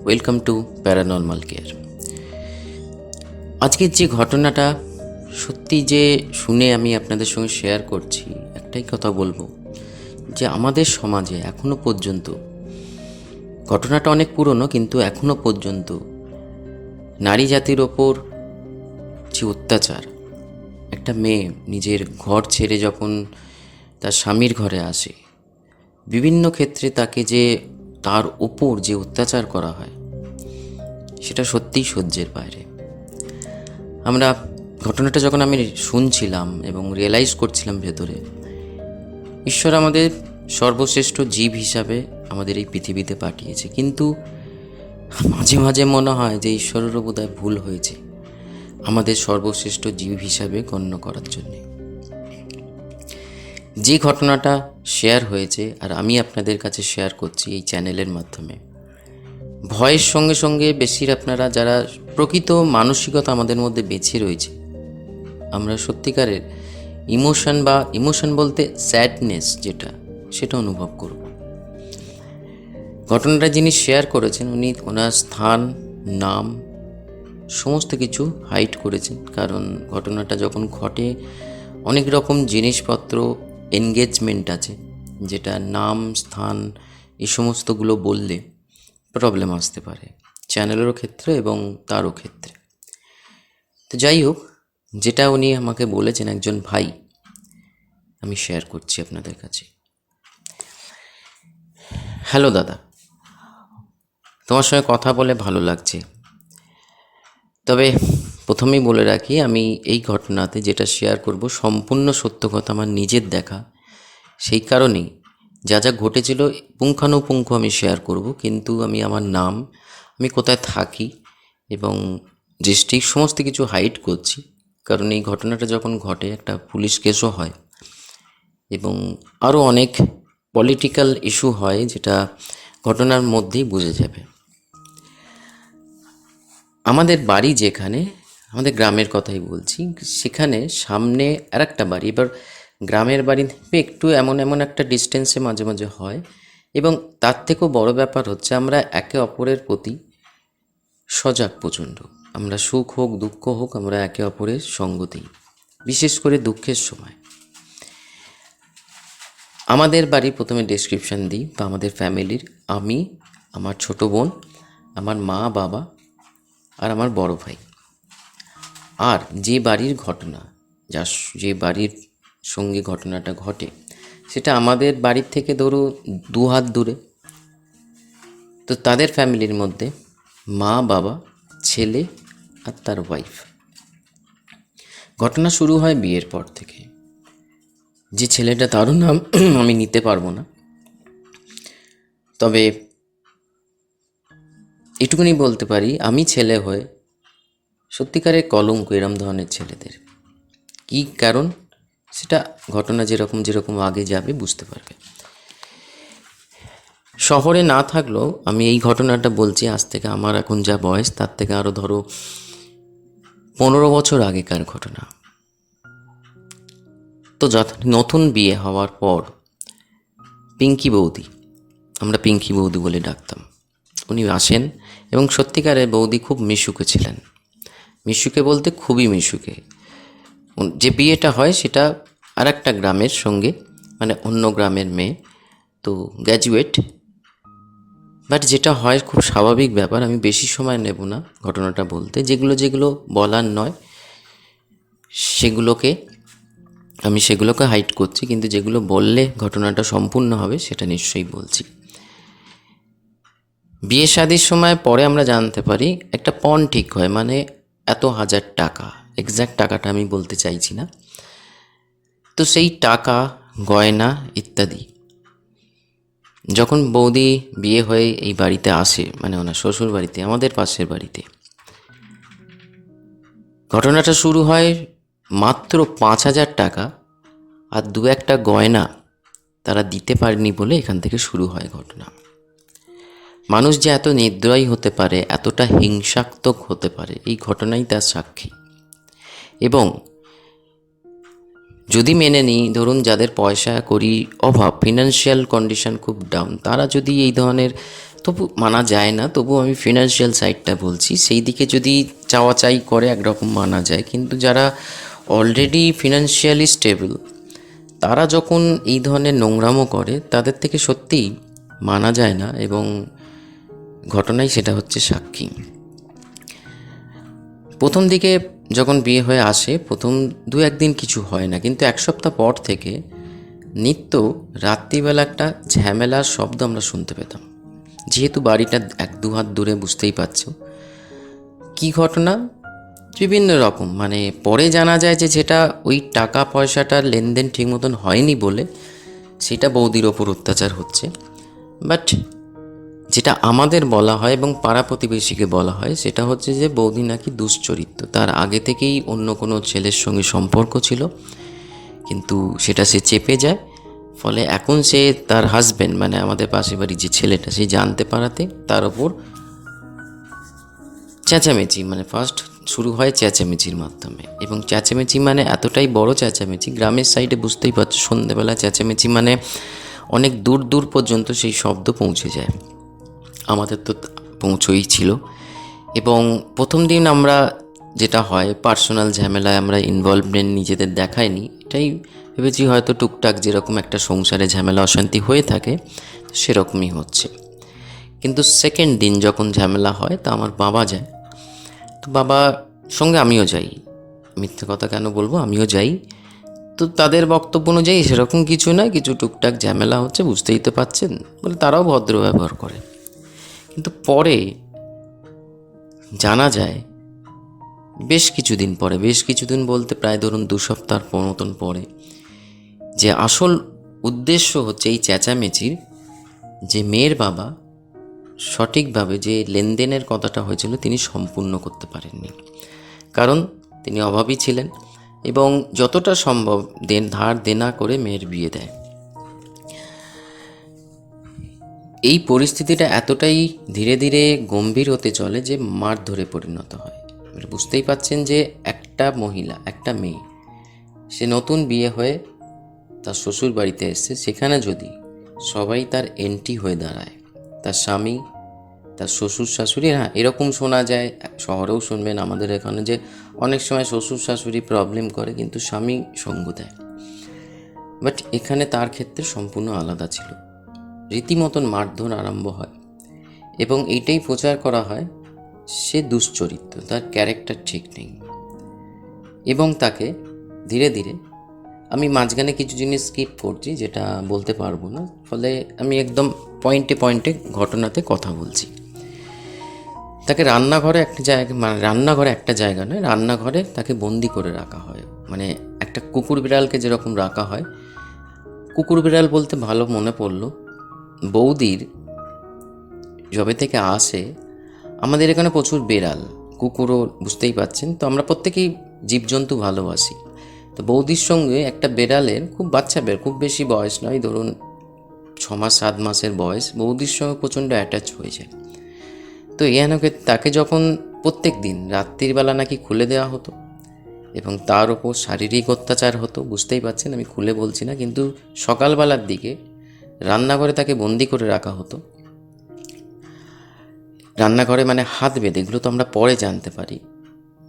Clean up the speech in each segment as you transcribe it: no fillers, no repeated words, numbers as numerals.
Welcome to paranormal care. আজকের যে ঘটনাটা সত্যি যে শুনে আমি আপনাদের সঙ্গে শেয়ার করছি, একটাই কথা বলবো যে আমাদের সমাজে এখনো পর্যন্ত, ঘটনাটা অনেক পুরনো কিন্তু এখনো পর্যন্ত নারী জাতির ওপর যে অত্যাচার, একটা মেয়ে নিজের ঘর ছেড়ে যখন তার স্বামীর ঘরে আসে, বিভিন্ন ক্ষেত্রে তাকে যে তার ওপর যে অত্যাচার করা হয় সেটা সত্যিই সহ্যের বাইরে। আমরা ঘটনাটা যখন আমি শুনছিলাম এবং রিয়েলাইজ করছিলাম ভেতরে, ঈশ্বর আমাদের সর্বশ্রেষ্ঠ জীব হিসাবে আমাদের এই পৃথিবীতে পাঠিয়েছে, কিন্তু মাঝে মাঝে মনে হয় যে ঈশ্বরেরও বোধহয় ভুল হয়েছে আমাদের সর্বশ্রেষ্ঠ জীব হিসাবে গণ্য করার জন্যে। যে ঘটনাটা শেয়ার হয়েছে আর আমি আপনাদের কাছে শেয়ার করছি এই চ্যানেলের মাধ্যমে, ভয়ের সঙ্গে সঙ্গে বেশির আপনারা যারা প্রকৃত মানসিকতা আমাদের মধ্যে বেঁচে রয়েছে, আমরা সত্যিকারের ইমোশন বলতে স্যাডনেস যেটা, সেটা অনুভব করব। ঘটনাটা যিনি শেয়ার করেছেন উনি ওনার স্থান, নাম সমস্ত কিছু হাইড করেছেন, কারণ ঘটনাটা যখন ঘটে অনেক রকম জিনিসপত্র এনগেজমেন্ট আছে, যেটা নাম, স্থান এই সমস্তগুলো বললে প্রবলেম আসতে পারে চ্যানেলেরও ক্ষেত্রে এবং তারও ক্ষেত্রে। তো যাই হোক, যেটা উনি আমাকে বলেছেন, একজন ভাই, আমি শেয়ার করছি আপনাদের কাছে। হ্যালো দাদা, তোমার সঙ্গে কথা বলে ভালো লাগছে। তবে প্রথমেই বলে রাখি, আমি এই ঘটনাতে যেটা শেয়ার করব সম্পূর্ণ সত্য কথা, আমার নিজের দেখা। সেই কারণেই যা যা ঘটেছিল পুঙ্খানুপুঙ্খ আমি শেয়ার করব, কিন্তু আমি আমার নাম, আমি কোথায় থাকি এবং ডিস্ট্রিক্ট সমস্ত কিছু হাইড করছি, কারণ এই ঘটনাটা যখন ঘটে একটা পুলিশ কেসও হয় এবং আরও অনেক পলিটিক্যাল ইস্যু হয়, যেটা ঘটনার মধ্যেই বুঝে যাবে। আমাদের বাড়ি যেখানে, আমাদের গ্রামের কথাই বলছি, সেখানে সামনে আর একটা বাড়ি। এবার গ্রামের বাড়ি থেকে একটু এমন একটা ডিস্টেন্সে মাঝে মাঝে হয়, এবং তার থেকেও বড় ব্যাপার হচ্ছে আমরা একে অপরের প্রতি সজাগ প্রচণ্ড। আমরা সুখ হোক দুঃখ হোক, আমরা একে অপরের সঙ্গ দিই, বিশেষ করে দুঃখের সময়। আমাদের বাড়ি প্রথমে ডেসক্রিপশান দিই, বা আমাদের ফ্যামিলির, আমি, আমার ছোট বোন, আমার মা বাবা আর আমার বড় ভাই। আর যে বাড়ির ঘটনা, যে বাড়ির সঙ্গে ঘটনাটা ঘটে, সেটা আমাদের বাড়ির থেকে ধরো 2 হাত দূরে। তো তাদের ফ্যামিলির মধ্যে মা বাবা, ছেলে আর তার ওয়াইফ। ঘটনা শুরু হয় বিয়ের পর থেকে। যে ছেলেটা, তারও নাম আমি নিতে পারবো না, তবে এটুকুনি বলতে পারি, আমি ছেলে হয়ে সত্যিকারের কলঙ্ক এরম ধরনের ছেলেদের। কী কারণ সেটা ঘটনা যেরকম আগে যাবে বুঝতে পারবে। শহরে না থাকলেও আমি এই ঘটনাটা বলছি আজ থেকে, আমার এখন যা বয়স তার থেকে আরও ধরো 15 বছর আগেকার ঘটনা। তো নতুন বিয়ে হওয়ার পর পিঙ্কি বৌদি, আমরা পিঙ্কি বৌদি বলে ডাকতাম, উনি আসেন এবং সত্যিকারের বৌদি খুব মিশুকে ছিলেন। মিশুকে বলতে খুবই মিশুকে। যে বিয়েটা হয় সেটা আর একটা গ্রামের সঙ্গে, মানে অন্য গ্রামের মেয়ে, তো গ্র্যাজুয়েট। বাট যেটা হয় খুব স্বাভাবিক ব্যাপার, আমি বেশি সময় নেব না ঘটনাটা বলতে। যেগুলো বলার নয় সেগুলোকে হাইড করছি, কিন্তু যেগুলো বললে ঘটনাটা সম্পূর্ণ হবে সেটা নিশ্চয়ই বলছি। বিয়ে শাদির সময় পরে আমরা জানতে পারি একটা পণ ঠিক হয়, মানে এত হাজার টাকা, এক্স্যাক্ট টাকাটা আমি বলতে চাইছি না। তো সেই টাকা, গয়না ইত্যাদি যখন বৌদি বিয়ে হয়ে এই বাড়িতে আসে, মানে ওনার শ্বশুর বাড়িতে, আমাদের পাশের বাড়িতে, ঘটনাটা শুরু হয় মাত্র 5,000 টাকা আর 2-1টা গয়না তারা দিতে পারেনি বলে এখান থেকে শুরু হয় ঘটনা। মানুষ যে এত নির্দয়ী হতে পারে, এতটা হিংসাত্মক হতে পারে, এই ঘটনাই তার সাক্ষী। এবং যদি মেনে নিই, ধরুন যাদের পয়সা কড়ি অভাব, ফিনান্সিয়াল কন্ডিশন খুব ডাউন, তারা যদি এই ধরনের তবু মানা যায় না, তবু আমি ফিনান্সিয়াল সাইডটা বলছি। সেই দিকে যদি চাওয়া চাই করে একরকম মানা যায়, কিন্তু যারা অলরেডি ফিনান্সিয়ালি স্টেবল তারা যখন এই ধরনের নোংরামো করে তাদের থেকে সত্যিই মানা যায় না। এবং ঘটনায় সেটা হচ্ছে সাক্ষী। প্রথম দিকে যখন বিয়ে হয়ে আসে, প্রথম 2-1 দিন কিছু হয় না, কিন্তু 1 সপ্তাহ পর থেকে নিত্য রাত্রিবেলা একটা ঝামেলার শব্দ আমরা শুনতে পেতাম। যেহেতু বাড়িটা 1-2 হাত দূরে, বুঝতেই পারছো কী ঘটনা। বিভিন্ন রকম, মানে পরে জানা যায় যে যেটা ওই টাকা পয়সাটার লেনদেন ঠিক মতন হয়নি বলে সেটা বৌদির ওপর অত্যাচার হচ্ছে। বাট যেটা আমাদের বলা হয় এবং পাড়া প্রতিবেশীকে বলা হয় সেটা হচ্ছে যে বৌদি নাকি দুশ্চরিত্র, তার আগে থেকেই অন্য কোনো ছেলের সঙ্গে সম্পর্ক ছিল, কিন্তু সেটা সে চেপে যায়। ফলে এখন সে তার হাজব্যান্ড, মানে আমাদের পাশের বাড়ির যে ছেলেটা, সে জানতে পারাতে তার ওপর চেঁচামেচি, মানে ফার্স্ট শুরু হয় চেঁচামেচির মাধ্যমে। এবং চেঁচামেচি মানে এতটাই বড় চেঁচামেচি, গ্রামের সাইডে বুঝতেই পারছো সন্ধ্যেবেলা চেঁচামেচি মানে অনেক দূর দূর পর্যন্ত সেই শব্দ পৌঁছে যায়। আমাদের তো পৌঁছই ছিল। এবং প্রথম দিন আমরা যেটা হয়, পার্সোনাল ঝামেলায় আমরা ইনভলভমেন্ট নিজেদের দেখাইনি, এটাই ভেবেছি হয়তো টুকটাক যেরকম একটা সংসারে ঝামেলা অশান্তি হয়ে থাকে সেরকমই হচ্ছে। কিন্তু সেকেন্ড দিন যখন ঝামেলা হয় তা আমার বাবা যায়, তো বাবার সঙ্গে আমিও যাই, মিথ্যে কথা কেন বলবো, আমিও যাই। তো তাদের বক্তব্য অনুযায়ী সেরকম কিছু নয়, কিছু টুকটাক ঝামেলা হচ্ছে, বুঝতেই তো পাচ্ছেন, বলে তারাও ভদ্র ব্যবহার করে। কিন্তু পরে জানা যায়, বেশ কিছুদিন পরে, বেশ কিছুদিন বলতে প্রায় ধরুন 2 সপ্তাহ মতন পরে, যে আসল উদ্দেশ্য হচ্ছে এই চেঁচামেচির, যে মেয়ের বাবা সঠিকভাবে যে লেনদেনের কথাটা হয়েছিল তিনি সম্পূর্ণ করতে পারেননি, কারণ তিনি অভাবী ছিলেন এবং যতটা সম্ভব ধার দেনা করে মেয়ের বিয়ে দেয়। এই পরিস্থিতিটা এতটাই ধীরে ধীরে গম্ভীর হতে চলে যে মারধরে পরিণত হয়। বুঝতেই পাচ্ছেন যে একটা মহিলা, একটা মেয়ে, সে নতুন বিয়ে হয়ে তার শ্বশুর বাড়িতে এসছে, সেখানে যদি সবাই তার এন্টি হয়ে দাঁড়ায়, তার স্বামী, তার শ্বশুর শাশুড়ি, হ্যাঁ এরকম শোনা যায়, শহরেও শুনবেন আমাদের এখানে, যে অনেক সময় শ্বশুর শাশুড়ি প্রবলেম করে কিন্তু স্বামী সঙ্গ দেয়। বাট এখানে তার ক্ষেত্রে সম্পূর্ণ আলাদা ছিল, রীতিমতন মারধর আরম্ভ হয় এবং এইটাই প্রচার করা হয় সে দুশ্চরিত্র, তার ক্যারেক্টার ঠিক নেই। এবং তাকে ধীরে ধীরে, আমি মাঝখানে কিছু জিনিস স্কিপ করছি যেটা বলতে পারবো না, ফলে আমি একদম পয়েন্টে পয়েন্টে ঘটনাতে কথা বলছি। তাকে রান্নাঘরে একটা জায়গা, মানে রান্নাঘরে একটা জায়গা নয়, রান্নাঘরে তাকে বন্দি করে রাখা হয়, মানে একটা কুকুর বিড়ালকে যেরকম রাখা হয়। কুকুর বিড়াল বলতে ভালো মনে পড়লো, বৌদির যবে থেকে আসে, আমাদের এখানে প্রচুর বেড়াল, কুকুরও, বুঝতেই পাচ্ছেন, তো আমরা প্রত্যেকেই জীবজন্তু ভালোবাসি। তো বৌদির সঙ্গে একটা বেড়ালের, খুব বাচ্চা বেড়াল, খুব বেশি বয়স নয়, ধরুন 6-7 মাসের বয়স, বৌদির সঙ্গে প্রচণ্ড অ্যাটাচ হয়ে যায়। তো তাকে যখন প্রত্যেক দিন রাত্রিবেলা নাকি খুলে দেওয়া হতো এবং তার ওপর শারীরিক অত্যাচার হতো, বুঝতেই পারছেন আমি খুলে বলছি না, কিন্তু সকালবেলার দিকে রান্নাঘরে তাকে বন্দি করে রাখা হতো। রান্নাঘরে মানে হাত বেঁধে, এগুলো তো আমরা পরে জানতে পারি,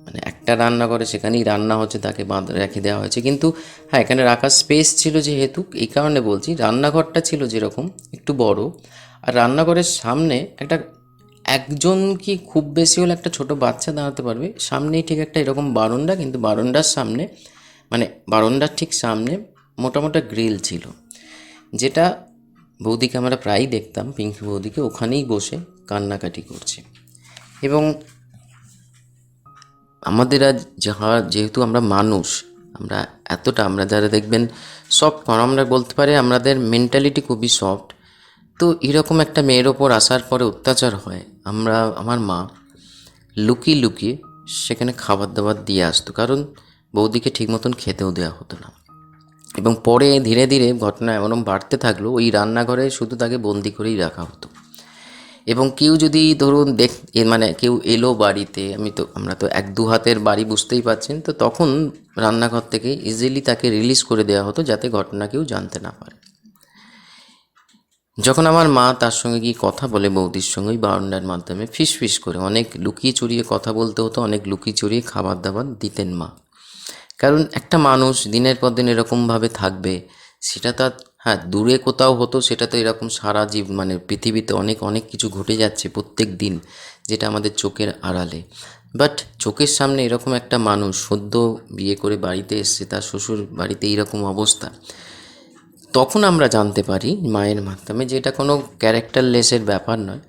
মানে একটা রান্নাঘরে সেখানেই রান্না হচ্ছে, তাকে রেখে দেওয়া হয়েছে। কিন্তু হ্যাঁ, এখানে রাখার স্পেস ছিল যেহেতু, এই কারণে বলছি, রান্নাঘরটা ছিল যেরকম একটু বড়, আর রান্নাঘরের সামনে একটা, একজন কি খুব বেশি হলে একটা ছোট বাচ্চা দাঁড়াতে পারবে, সামনেই ঠিক একটা এরকম বারান্দা, কিন্তু বারান্দার সামনে, মানে বারান্দার ঠিক সামনে মোটামোটা গ্রিল ছিল, যেটা বৌদিকে আমরা প্রায়ই দেখতাম, পিঙ্কি বৌদিকে ওখানেই বসে কান্নাকাটি করছে। এবং আমাদের আজ যেহেতু আমরা মানুষ, আমরা এতটা, আমরা যারা দেখবেন সফট, আমরা বলতে পারি আমাদের মেন্টালিটি খুবই সফট, তো এরকম একটা মেয়ের ওপর আসার পরে অত্যাচার হয়, আমার মা লুকিয়ে লুকিয়ে সেখানে খাবার দাবার দিয়ে আসতো, কারণ বৌদিকে ঠিক মতন খেতেও দেওয়া হতো না। এবং পরে ধীরে ধীরে ঘটনা এমন বাড়তে থাকলো, ওই রান্নাঘরে শুধু তাকে বন্দি করেই রাখা হতো। এবং কেউ যদি ধরুন মানে কেউ এলো বাড়িতে, আমরা তো 1-2 হাতের বাড়ি, বুঝতেই পারছেন, তো তখন রান্নাঘর থেকে ইজিলি তাকে রিলিজ করে দেওয়া হতো, যাতে ঘটনা কেউ জানতে না পারে। যখন আমার মা তার সঙ্গে গিয়ে কথা বলে বৌদির সঙ্গে ওই বারান্দার মাধ্যমে ফিস ফিস করে অনেক লুকিয়ে চুরিয়ে কথা বলতে হতো, অনেক লুকিয়ে চুরিয়ে খাবার দাবার দিতেন মা। কারণ একটা মানুষ দিনের পর দিন এরকমভাবে থাকবে, সেটা তার, হ্যাঁ দূরে কোথাও হতো, সেটা তো এরকম সারা মানে পৃথিবীতে অনেক অনেক কিছু ঘটে যাচ্ছে প্রত্যেক দিন, যেটা আমাদের চোখের আড়ালে। বাট চোখের সামনে এরকম একটা মানুষ সদ্য বিয়ে করে বাড়িতে এসছে, তার শ্বশুর বাড়িতে এইরকম অবস্থা, তখন আমরা জানতে পারি মায়ের মাধ্যমে যে এটা কোনো ক্যারেক্টারলেসের ব্যাপার নয়।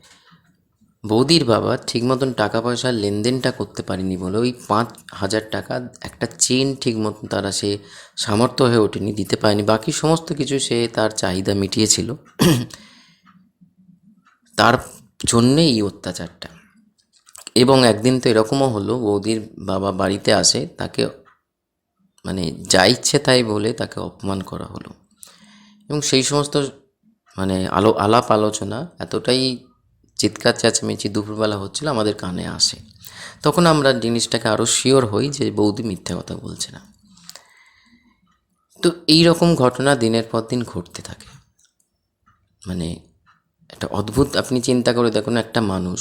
বৌদির বাবা ঠিক মতন টাকা পয়সার লেনদেনটা করতে পারেনি বলে ওই 5,000 টাকা একটা চেন ঠিক মতন তারা সে সামর্থ্য হয়ে ওঠেনি, দিতে পারেনি। বাকি সমস্ত কিছু সে তার চাহিদা মিটিয়েছিল। তার জন্যে এই অত্যাচারটা। এবং একদিন তো এরকমও হলো, বৌদির বাবা বাড়িতে আসে, তাকে মানে যা ইচ্ছে তাই বলে তাকে অপমান করা হলো। এবং সেই সমস্ত মানে আলাপ আলোচনা এতটাই চিৎকার চেঁচামেচি দুপুরবেলা হচ্ছিল আমাদের কানে আসে। তখন আমরা জিনিসটাকে আরও শিওর হই যে বৌদি মিথ্যা কথা বলছে না। তো এই রকম ঘটনা দিনের পর দিন ঘটতে থাকে। মানে একটা অদ্ভুত, আপনি চিন্তা করে দেখুন, একটা মানুষ,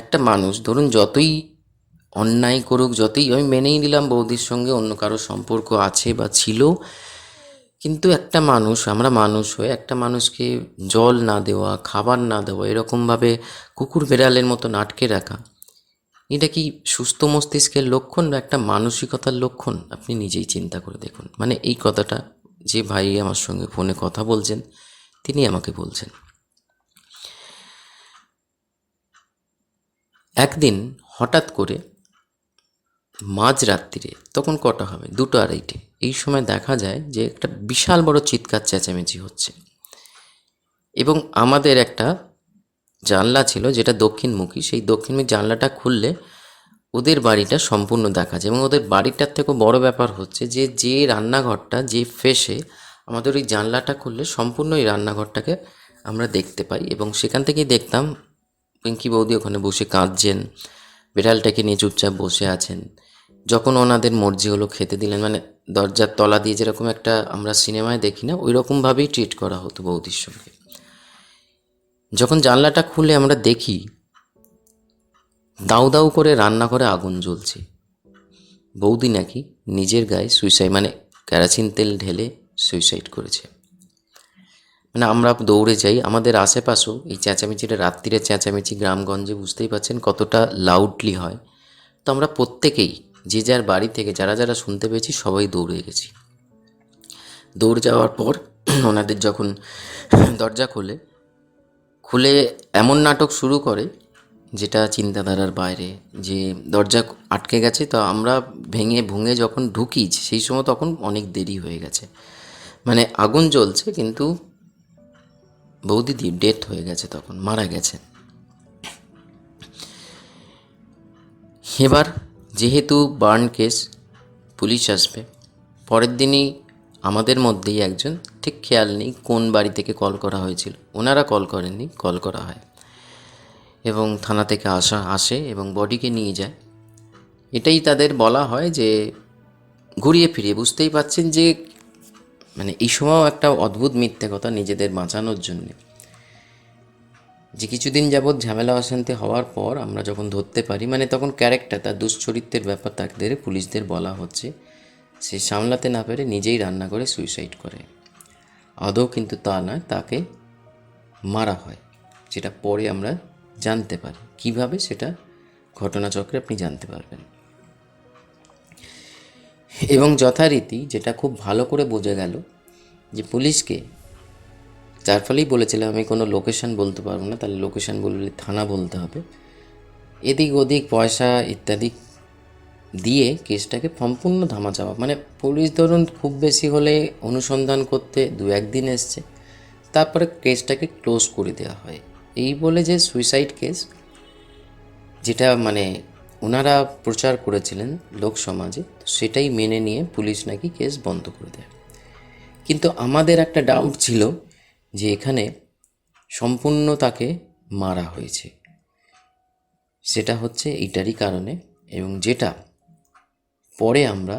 একটা মানুষ ধরুন যতই অন্যায় করুক, যতই, আমি মেনেই নিলাম বৌদির সঙ্গে অন্য কারো সম্পর্ক আছে বা ছিল, কিন্তু একটা মানুষ, আমরা মানুষ হয়ে একটা মানুষকে জল না দেওয়া, খাবার না দেওয়া, এরকমভাবে কুকুর বেড়ালের মতো আটকে রাখা, এটা কি সুস্থ মস্তিষ্কের লক্ষণ বা একটা মানসিকতার লক্ষণ? আপনি নিজেই চিন্তা করে দেখুন। মানে এই কথাটা যে ভাই আমার সঙ্গে ফোনে কথা বলছেন তিনি আমাকে বলছেন। একদিন হঠাৎ করে মাঝরাত্রিরে, তখন কটা হবে, 2টা 2:30, এই সময় দেখা যায় যে একটা বিশাল বড় চিৎকার চেঁচামেচি হচ্ছে। এবং আমাদের একটা জানলা ছিল যেটা দক্ষিণমুখী, সেই দক্ষিণমুখী জানলাটা খুললে ওদের বাড়িটা সম্পূর্ণ দেখা যায়। এবং ওদের বাড়িটার থেকেও বড় ব্যাপার হচ্ছে যে যে রান্নাঘরটা যে ফেসে, আমাদের ওই জানলাটা খুললে সম্পূর্ণ ওই রান্নাঘরটাকে আমরা দেখতে পাই। এবং সেখান থেকেই দেখতাম পিঙ্কি বৌদি ওখানে বসে কাঁদছেন, বিড়ালটাকে নিয়ে চুপচাপ বসে আছেন। যখন ওনাদের মর্জি হলো খেতে দিলেন, মানে দরজার তলা দিয়ে যেরকম একটা আমরা সিনেমায় দেখি না, ওই রকমভাবেই ট্রিট করা হতো বৌদির সঙ্গে। যখন জানলাটা খুলে আমরা দেখি দাউ দাউ করে রান্নাঘরে আগুন জ্বলছে, বৌদি নাকি নিজের গায়ে সুইসাইড, মানে কেরোসিন তেল ঢেলে সুইসাইড করেছে। মানে আমরা দৌড়ে যাই, আমাদের আশেপাশেও এই চেঁচামেচিটা, রাত্রিরে চেঁচামেচি গ্রামগঞ্জে বুঝতেই পারছেন কতটা লাউডলি হয়। তো আমরা প্রত্যেকেই যে যার বাড়ি থেকে যারা যারা শুনতে পেয়েছি সবাই দৌড়ে গেছি। দৌড়ে যাওয়ার পর ওনাদের যখন দরজা খুলে এমন নাটক শুরু করে যেটা চিন্তাধারার বাইরে, যে দরজা আটকে গেছে, তো আমরা ভেঙে ভুঙে যখন ঢুকি সেই সময় তখন অনেক দেরি হয়ে গেছে। মানে আগুন জ্বলছে কিন্তু বৌদি ডেথ হয়ে গেছে, তখন মারা গেছে। এবার যেহেতু বার্ন কেস, পুলিশ আসবে। পরের দিনই আমাদের মধ্যেই একজন, ঠিক খেয়াল নেই কোন বাড়ি থেকে কল করা হয়েছিল, ওনারা কল করেননি, কল করা হয় এবং থানা থেকে আসে এবং বডিকে নিয়ে যায়। এটাই তাদের বলা হয় যে ঘুরিয়ে ফিরিয়ে, বুঝতেই পাচ্ছেন যে মানে এই সময়ও একটা অদ্ভুত মিথ্যে কথা নিজেদের বাঁচানোর জন্যে, যে কিছুদিন যাবৎ ঝামেলা অশান্তি হওয়ার পর আমরা যখন ধরতে পারি, মানে তখন ক্যারেক্টার, তার দুশ্চরিত্রের ব্যাপার তাদের পুলিশদের বলা হচ্ছে সে সামলাতে না পেরে নিজেই রান্না করে সুইসাইড করে। আদৌ কিন্তু তা নয়, তাকে মারা হয়, যেটা পরে আমরা জানতে পারি। কিভাবে সেটা ঘটনাচক্রে আপনি জানতে পারবেন। এবং যথারীতি যেটা খুব ভালো করে বোঝা গেল যে পুলিশকে, যার ফলেই বলেছিলাম আমি কোনো লোকেশন বলতে পারবো না, তাহলে লোকেশন বললে থানা বলতে হবে, এদিক ওদিক পয়সা ইত্যাদি দিয়ে কেসটাকে সম্পূর্ণ ধামা চাপা। মানে পুলিশ ধরুন খুব বেশি হলে অনুসন্ধান করতে 2-1 দিন এসছে, তারপরে কেসটাকে ক্লোজ করে দেওয়া হয়। এই বলে যে সুইসাইড কেস, যেটা মানে ওনারা প্রচার করেছিলেন লোক সমাজে, সেটাই মেনে নিয়ে পুলিশ নাকি কেস বন্ধ করে দেয়। কিন্তু আমাদের একটা ডাউট ছিল যে এখানে সম্পূর্ণ তাকে মারা হয়েছে, সেটা হচ্ছে এইটারই কারণে, এবং যেটা পরে আমরা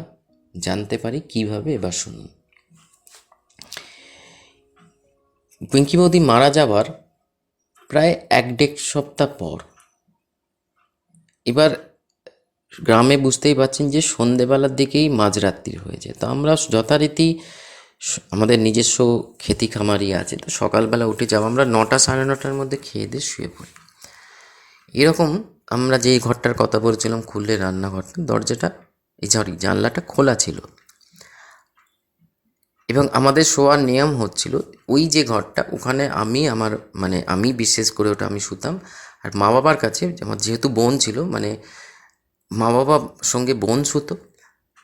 জানতে পারি কিভাবে। এবার শুনুন। পিঙ্কি বৌদি মারা যাবার প্রায় 1-1.5 সপ্তাহ পর, এবার গ্রামে বুঝতেই পারছেন যে সন্ধেবেলার দিকেই মাঝরাত্রি হয়ে যায়। তো আমরা যথারীতি আমাদের নিজস্ব ক্ষেতি খামারি আছে, তো সকালবেলা উঠে যাব, আমরা 9টা 9:30টার মধ্যে খেয়ে দিয়ে শুয়ে পড়ি। এরকম আমরা যেই ঘরটার কথা বলছিলাম খুললে রান্নাঘরটা, দরজাটা জানলাটা খোলা ছিল, এবং আমাদের শোয়ার নিয়ম হচ্ছিল ওই যে ঘরটা, ওখানে আমি বিশেষ করে ওটা আমি শুতাম। আর মা বাবার কাছে আমার যেহেতু বোন ছিল, মানে মা বাবার সঙ্গে বোন শুতো।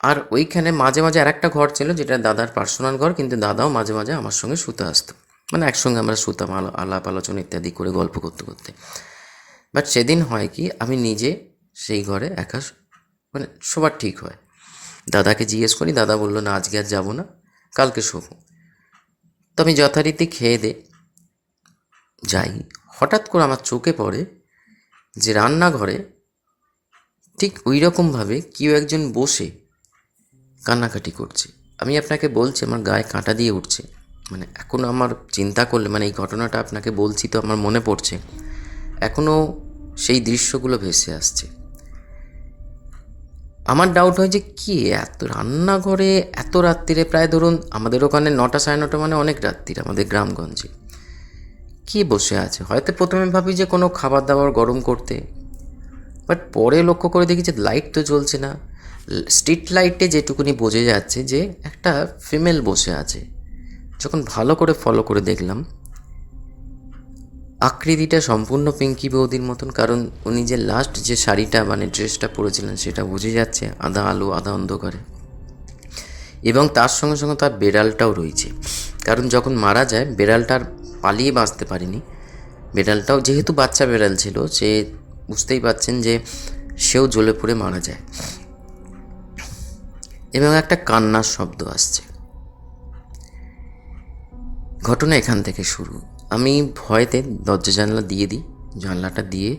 আর ওইখানে মাঝে মাঝে আর একটা ঘর ছিল যেটা দাদার পার্সোনাল ঘর, কিন্তু দাদাও মাঝে মাঝে আমার সঙ্গে শুতে আসতো, মানে একসঙ্গে আমরা শুতাম আলাপ আলোচনা ইত্যাদি করে গল্প করতে করতে। বাট সেদিন হয় কি, আমি নিজে সেই ঘরে একা, মানে শোবার ঠিক হয়। দাদাকে জিজ্ঞেস করি, দাদা বললো না আজকে আর যাবো না, কালকে শোবো। তো আমি যথারীতি খেয়ে দে যাই, হঠাৎ করে আমার চোখে পড়ে যে রান্নাঘরে ঠিক ওই রকমভাবে কেউ একজন বসে কান্নাকাটি করছে। আমি আপনাকে বলছি আমার গায়ে কাঁটা দিয়ে উঠছে, মানে এখনও আমার চিন্তা করলে, মানে এই ঘটনাটা আপনাকে বলছি তো আমার মনে পড়ছে, এখনও সেই দৃশ্যগুলো ভেসে আসছে। আমার ডাউট হয় যে কি এত রান্নাঘরে এত রাত্রিরে, প্রায় ধরুন আমাদের ওখানে 9টা 9:30 মানে অনেক রাত্রির, আমাদের গ্রামগঞ্জে কি বসে আছে। হয়তো প্রথমে ভাবি যে কোনো খাবার দাবার গরম করতে, বাট পরে লক্ষ্য করে দেখি যে লাইট তো জ্বলছে না। স্ট্রিট লাইটে যেটুকুনি বোঝা যাচ্ছে যে একটা ফিমেল বসে আছে। যখন ভালো করে ফলো করে দেখলাম, আকৃতিটা সম্পূর্ণ পিঙ্কি বৌদির মতন, কারণ উনি যে লাস্ট যে শাড়িটা মানে ড্রেসটা পরেছিলেন সেটা বোঝা যাচ্ছে আধা আলো আধা অন্ধকারে, এবং তার সঙ্গে সঙ্গে তার বেড়ালটাও রয়েছে। কারণ যখন মারা যায় বেড়ালটার পালিয়ে বাঁচতে পারেনি, বেড়ালটাও যেহেতু বাচ্চা বেড়াল ছিল, সে বুঝতেই পাচ্ছেন যে সেও জ্বলে পড়ে মারা যায়, এবং একটা কান্নার শব্দ আসছে। ঘটনা এখান থেকে শুরু। আমি ভয়েতে দরজা জানলা দিয়ে দিই, জানলাটা দিয়ে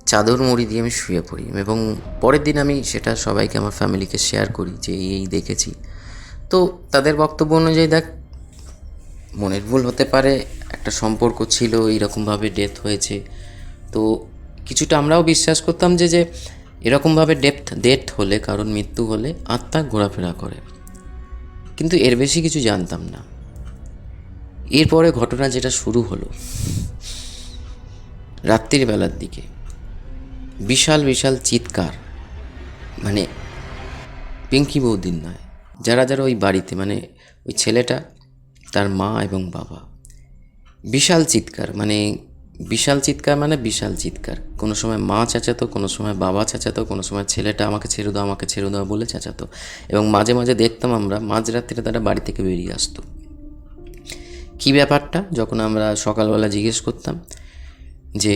চাদর মুড়ি দিয়ে আমি শুয়ে পড়ি, এবং পরের দিন আমি সেটা সবাইকে, আমার ফ্যামিলিকে শেয়ার করি যে এই দেখেছি। তো তাদের বক্তব্য অনুযায়ী, দেখ মনের ভুল হতে পারে, একটা সম্পর্ক ছিল, এইরকমভাবে ডেথ হয়েছে। তো কিছুটা আমরাও বিশ্বাস করতাম যে যে এরকমভাবে ডেথ হলে, কারণ মৃত্যু হলে আত্মা ঘোরাফেরা করে, কিন্তু এর বেশি কিছু জানতাম না। এরপরে ঘটনা যেটা শুরু হলো, রাত্রির বেলার দিকে বিশাল বিশাল চিৎকার, মানে পিঙ্কি বৌদির নয়, যারা যারা ওই বাড়িতে, মানে ওই ছেলেটা, তার মা এবং বাবা, বিশাল চিৎকার, মানে বিশাল চিৎকার, মানে বিশাল চিৎকার। কোনো সময় মা চেঁচাতো, কোনো সময় বাবা চেঁচাতো, কোনো সময় ছেলেটা আমাকে ছেড়ে দাও আমাকে ছেড়ে দাও বলে চেঁচাতো, এবং মাঝে মাঝে দেখতাম আমরা মাঝরাত্রিরে তারা বাড়ি থেকে বেরিয়ে আসতো। কী ব্যাপারটা, যখন আমরা সকালবেলা জিজ্ঞেস করতাম যে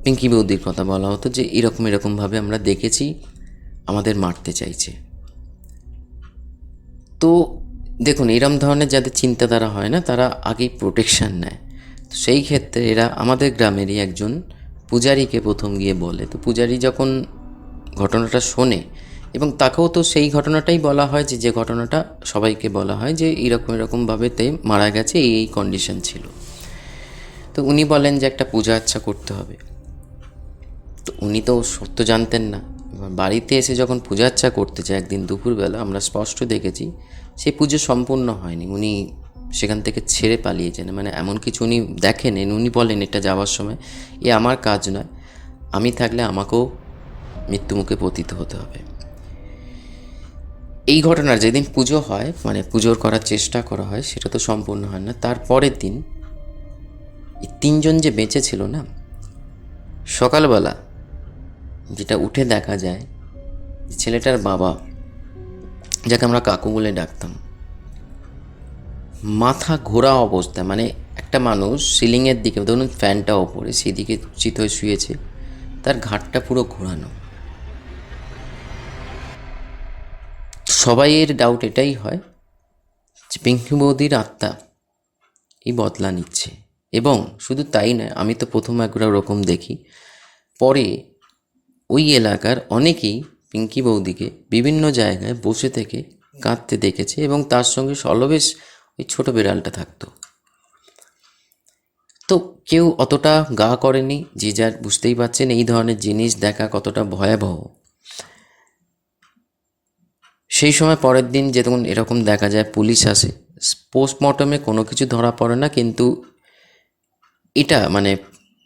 পিঙ্কি বৌদির কথা বলা হতো যে এরকমভাবে আমরা দেখেছি, আমাদের মারতে চাইছে। তো দেখুন, এরম ধরনের যাদের চিন্তাধারা হয় না, তারা আগেই প্রোটেকশান নেয়। তো সেই ক্ষেত্রে এরা আমাদের গ্রামেরই একজন পূজারীকে প্রথম গিয়ে বলে। তো পূজারী যখন ঘটনাটা শোনে, এবং তাকেও তো সেই ঘটনাটাই বলা হয় যে ঘটনাটা সবাইকে বলা হয় যে এরকমভাবে মারা গেছে, এই কন্ডিশন ছিল। তো উনি বলেন যে একটা পূজা আচ্ছা করতে হবে। তো উনি তো সত্য জানতেন না। এবার বাড়িতে এসে যখন পূজা আচ্ছা করতে চায় একদিন দুপুরবেলা, আমরা স্পষ্ট দেখেছি সেই পুজো সম্পূর্ণ হয়নি, উনি সেখান থেকে ছেড়ে পালিয়েছেন। মানে এমন কিছু উনি দেখেন, উনি বলেন এটা যাওয়ার সময়, এ আমার কাজ নয়, আমি থাকলে আমাকেও মৃত্যুমুখে পতিত হতে হবে। এই ঘটনার যেদিন পুজো হয়, মানে পুজোর করার চেষ্টা করা হয়, সেটা তো সম্পূর্ণ হয় না। তারপরের দিন এই 3জন যে বেঁচে ছিল না, সকালবেলা যেটা উঠে দেখা যায়, ছেলেটার বাবা, যাকে আমরা কাকু বলে ডাকতাম, মাথা ঘোরা অবস্থায়, মানে একটা মানুষ সিলিংয়ের দিকে, ধরুন ফ্যানটা ওপরে, সেদিকে চিত হয়ে শুয়েছে, তার ঘাটটা পুরো ঘোরানো। সবাইয়ের ডাউট এটাই হয় যে পিঙ্কি বৌদির আত্মা এই বদলা নিচ্ছে। এবং শুধু তাই নয়, আমি তো প্রথম একবার ওরকম দেখি, পরে ওই এলাকার অনেকেই পিঙ্কি বৌদিকে বিভিন্ন জায়গায় বসে থেকে কাঁদতে দেখেছে, এবং তার সঙ্গে সলবেশ ওই ছোটো বিড়ালটা থাকতো। তো কেউ অতটা গা করেনি, যে যার বুঝতেই পারছেন এই ধরনের জিনিস দেখা কতটা ভয়াবহ। সেই সময় পরের দিন যেমন এরকম দেখা যায়, পুলিশ আসে, পোস্টমর্টমে কোনো কিছু ধরা পড়ে না, কিন্তু এটা মানে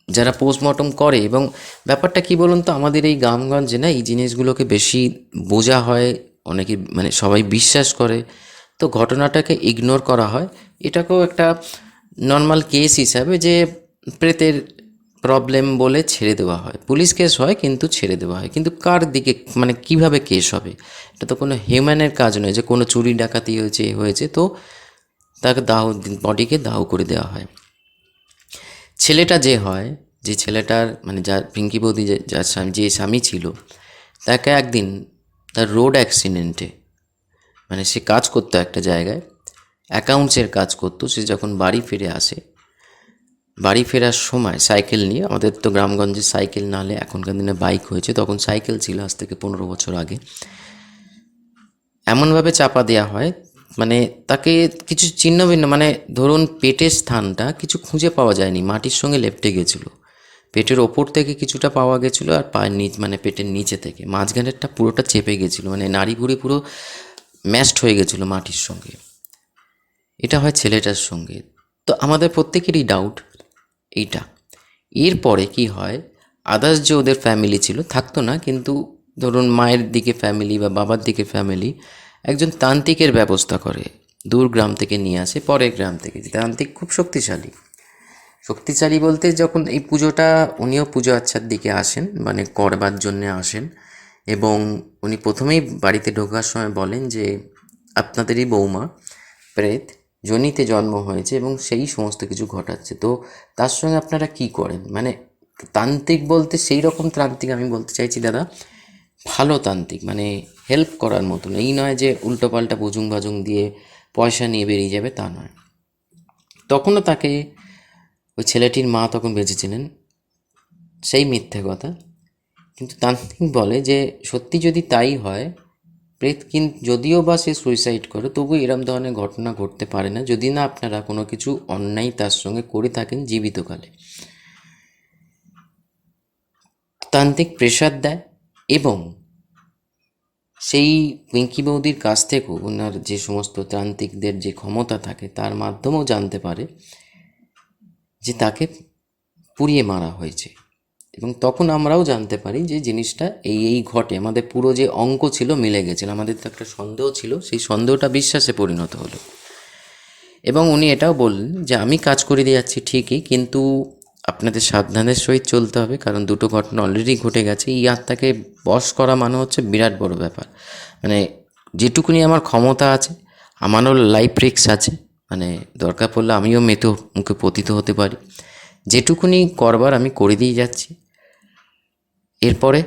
যারা পোস্টমর্টম করে, এবং ব্যাপারটা কি বলুন তো, আমাদের এই গ্রামগঞ্জে না এই জিনিসগুলোকে বেশি বোঝা হয়, অনেকে মানে সবাই বিশ্বাস করে, তো ঘটনাটাকে ইগনোর করা হয়। এটাকেও একটা নর্মাল কেস হিসাবে যে প্রেতের প্রবলেম বলে ছেড়ে দেওয়া হয়, পুলিশ কেস হয় কিন্তু ছেড়ে দেওয়া হয়। কিন্তু কার দিকে মানে কিভাবে কেস হবে? এটা তো কোনো হিউম্যানের কাজ নয় যে কোনো চুরি ডাকাতি হয়েছে তো তাকে দাহ, বডিকে দাহ করে দেওয়া হয়। ছেলেটা যে হয়, যে ছেলেটার মানে যার পিঙ্কি বৌদি যার স্বামী, যে স্বামী ছিল, তাকে একদিন তার রোড অ্যাক্সিডেন্টে, মানে সে কাজ করতো একটা জায়গায়, অ্যাকাউন্টসের কাজ করতো, সে যখন বাড়ি ফিরে আসে, বাড়ি ফেরার সময় সাইকেল নিয়ে, আমাদের তো গ্রামগঞ্জে সাইকেল না হলে এখনকার দিনে বাইক হয়েছে, তখন সাইকেল ছিল আজ থেকে 15 বছর আগে, এমনভাবে চাপা দেওয়া হয়, মানে তাকে কিছু ছিন্ন ভিন্ন, মানে ধরুন পেটের স্থানটা কিছু খুঁজে পাওয়া যায়নি, মাটির সঙ্গে লেপ্টে গেছিলো, পেটের ওপর থেকে কিছুটা পাওয়া গেছিলো, আর পায়ের নিচ মানে পেটের নিচে থেকে মাঝখানেরটা পুরোটা চেপে গেছিলো, মানে নাড়ি ভুড়ি পুরো ম্যাশড হয়ে গেছিলো মাটির সঙ্গে। এটা হয় ছেলেটার সঙ্গে। তো আমাদের প্রত্যেকেরই ডাউট এইটা। এরপরে কি হয়, আদার্স যে ওদের ফ্যামিলি ছিল থাকতো না, কিন্তু ধরুন মায়ের দিকে ফ্যামিলি বা বাবার দিকে ফ্যামিলি একজন তান্ত্রিকের ব্যবস্থা করে, দূর গ্রাম থেকে নিয়ে আসে, পরের গ্রাম থেকে। তান্ত্রিক খুব শক্তিশালী, শক্তিশালী বলতে যখন এই পুজোটা, উনিও পুজো আচ্ছার দিকে আসেন, মানে করবার জন্যে আসেন, এবং উনি প্রথমেই বাড়িতে ঢোকার সময় বলেন যে আপনাদেরই বৌমা প্রেত যোনিতে জন্ম হয়েছে এবং সেই সমস্ত কিছু ঘটাচ্ছে, তো তার সঙ্গে আপনারা কি করেন? মানে তান্ত্রিক বলতে সেই রকম তান্ত্রিক আমি বলতে চাইছি দাদা, ভালো তান্ত্রিক, মানে হেল্প করার মতন, এই নয় যে উল্টোপাল্টা বুজুং বাজুং দিয়ে পয়সা নিয়ে বেরিয়ে যাবে, তা নয়। তখনও তাকে, ওই ছেলেটির মা তখন বেঁচে ছিলেন, সেই মিথ্যে কথা, কিন্তু তান্ত্রিক বলে যে সত্যি যদি তাই হয়, প্রেত কিন্তু যদিও বা সে সুইসাইড করে, তবু এরম ধরনের ঘটনা ঘটতে পারে না যদি না আপনারা কোনো কিছু অন্যায় তার সঙ্গে করে থাকেন জীবিতকালে। তান্ত্রিক প্রেসার দেয়, এবং সেই পিঙ্কি বৌদির কাছ থেকেও ওনার যে সমস্ত তান্ত্রিকদের যে ক্ষমতা থাকে তার মাধ্যমেও জানতে পারে যে তাকে পুড়িয়ে মারা হয়েছে। এবং তখন আমরাও জানতে পারি যে জিনিসটা এই ঘটে, আমাদের পুরো যে অঙ্ক ছিল মিলে গেছিল, আমাদের তো একটা সন্দেহ ছিল, সেই সন্দেহটা বিশ্বাসে পরিণত হলো। এবং উনি এটাও বললেন যে আমি কাজ করে দিয়ে যাচ্ছি ঠিকই, কিন্তু আপনাদের সাবধানের সহিত চলতে হবে, কারণ দুটো ঘটনা অলরেডি ঘটে গেছে, এই আত্মাকে বশ করা মানে হচ্ছে বিরাট বড় ব্যাপার। মানে যেটুকুনি আমার ক্ষমতা আছে, আমারও লাইফ রিস্ক আছে, মানে দরকার পড়লে আমিও মৃত মুখে পতিত হতে পারি, যেটুকুনি করবার আমি করে দিয়ে যাচ্ছি, এরপরে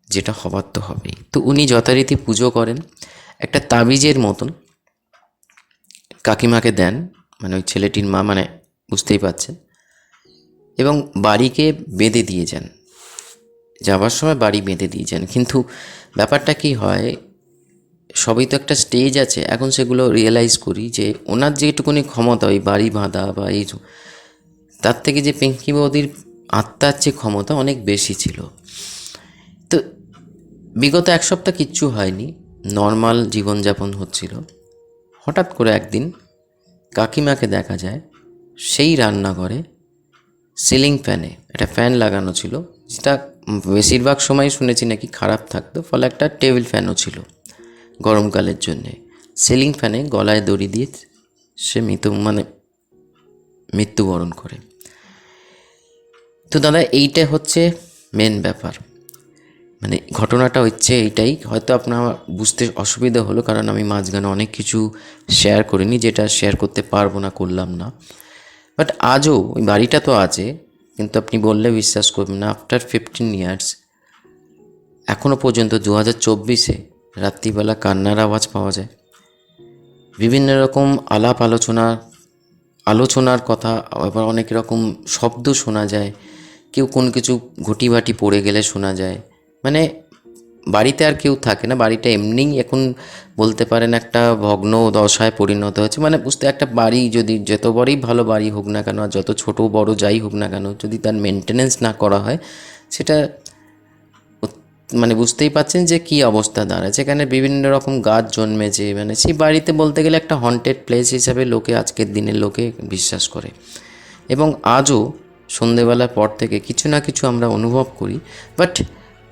যেটা হবার তো হবেই। তো উনি যথারীতি পুজো করেন, একটা তাবিজের মতন কাকিমাকে দেন, মানে ওই ছেলেটির মা, মানে বুঝতেই পারছেন, এবং বাড়িকে বেঁধে দিয়ে যান, যাবার সময় বাড়ি বেঁধে দিয়ে যান। কিন্তু ব্যাপারটা কি হয়, সবই তো একটা স্টেজ আছে, এখন সেগুলো রিয়েলাইজ করি যে ওনার যেটুকুনি ক্ষমতা ওই বাড়ি বাঁধা বা এই, তার থেকে যে পিঙ্কি বৌদির আত্মার যে ক্ষমতা অনেক বেশি ছিল। তো বিগত 1 সপ্তাহ কিচ্ছু হয়নি, নর্মাল জীবনযাপন হচ্ছিল। হঠাৎ করে একদিন কাকিমাকে দেখা যায় সেই রান্নাঘরে সিলিং ফ্যানে একটা ফ্যান লাগানো ছিল, যেটা বেশিরভাগ সময় শুনেছি নাকি খারাপ থাকতো, ফলে একটা টেবিল ফ্যানও ছিল গরমকালের জন্যে। সিলিং ফ্যানে গলায় দড়ি দিয়ে সে মৃত্যুবরণ করে। তো দাদা এইটা হচ্ছে মেন ব্যাপার, মানে ঘটনাটা হচ্ছে এইটাই। হয়তো আপনার বুঝতে অসুবিধা হলো, কারণ আমি মাঝখানে অনেক কিছু শেয়ার করিনি, যেটা শেয়ার করতে পারবো না, করলাম না। বাট আজও ওই বাড়িটা তো আছে, কিন্তু আপনি বললে বিশ্বাস করবেন না, আফটার 15 ইয়ার্স এখনও পর্যন্ত 2024-এ রাত্রিবেলা কান্নার আওয়াজ পাওয়া যায়, বিভিন্ন রকম আলোচনার কথা, আবার অনেক রকম শব্দ শোনা যায়, কেউ কোন কিছু ঘটি বাটি পড়ে গেলে শোনা যায়, মানে বাড়িতে আর কেউ থাকে না, বাড়িটা এমনিই এখন বলতে পারেন একটা ভগ্ন দশায় পরিণত হয়েছে। মানে বুঝতে, একটা বাড়ি যদি যত বড়ই ভালো বাড়ি হোক না কেন, আর যত ছোট বড় যাই হোক না কেন, যদি তার মেনটেনেন্স না করা হয়, সেটা মানে বুঝতেই পাচ্ছেন যে কী অবস্থা দাঁড়ায়। এখানে বিভিন্ন রকম গাছ জন্মেছে, মানে সেই বাড়িতে বলতে গেলে একটা হন্টেড প্লেস হিসাবে লোকে, আজকের দিনের লোকে বিশ্বাস করে। এবং আজও সন্ধেবেলার পর থেকে কিছু না কিছু আমরা অনুভব করি, বাট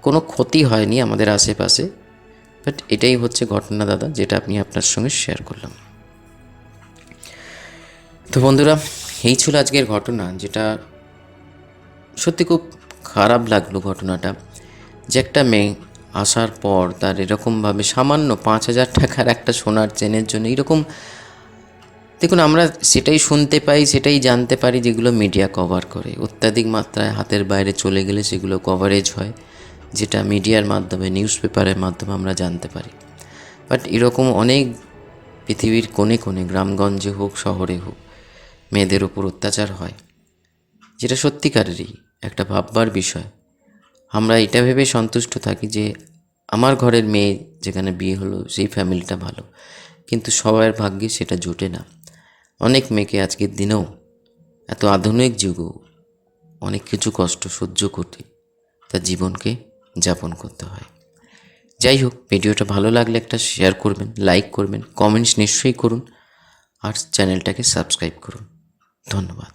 কোনো ক্ষতি হয়নি আমাদের আশেপাশে। বাট এটাই হচ্ছে ঘটনা দাদা, যেটা আমি আপনার সঙ্গে শেয়ার করলাম। তো বন্ধুরা, এই ছিল আজকের ঘটনা, যেটা সত্যি খুব খারাপ লাগলো ঘটনাটা, যে একটা মেয়ে আসার পর তার এরকমভাবে সামান্য 5,000 টাকার একটা সোনার চেনের জন্য এরকম, দেখুন আমরা সেটাই শুনতে পাই, সেটাই জানতে পারি যেগুলো মিডিয়া কভার করে। অত্যাধিক মাত্রায় হাতের বাইরে চলে গেলে সেগুলো কভারেজ হয়, যেটা মিডিয়ার মাধ্যমে, নিউজ পেপারের মাধ্যমে আমরা জানতে পারি। বাট এরকম অনেক পৃথিবীর কোণে কোণে, গ্রামগঞ্জে হোক শহরে হোক, মেয়েদের ওপর অত্যাচার হয়, যেটা সত্যিকারেরই একটা ভাববার বিষয়। আমরা এটা ভেবে সন্তুষ্ট থাকি যে আমার ঘরের মেয়ে যেখানে বিয়ে হলো সেই ফ্যামিলিটা ভালো, কিন্তু সবার ভাগ্যে সেটা জোটে না। অনেক মেয়েকে আজকের দিনেও, এত আধুনিক যুগেও অনেক কিছু কষ্ট সহ্য করতে তার জীবনকে যাপন করতে হয়। যাই হোক, ভিডিওটা ভালো লাগলে একটা শেয়ার করবেন, লাইক করবেন, কমেন্টস নিশ্চয়ই করুন, আর চ্যানেলটাকে সাবস্ক্রাইব করুন। ধন্যবাদ।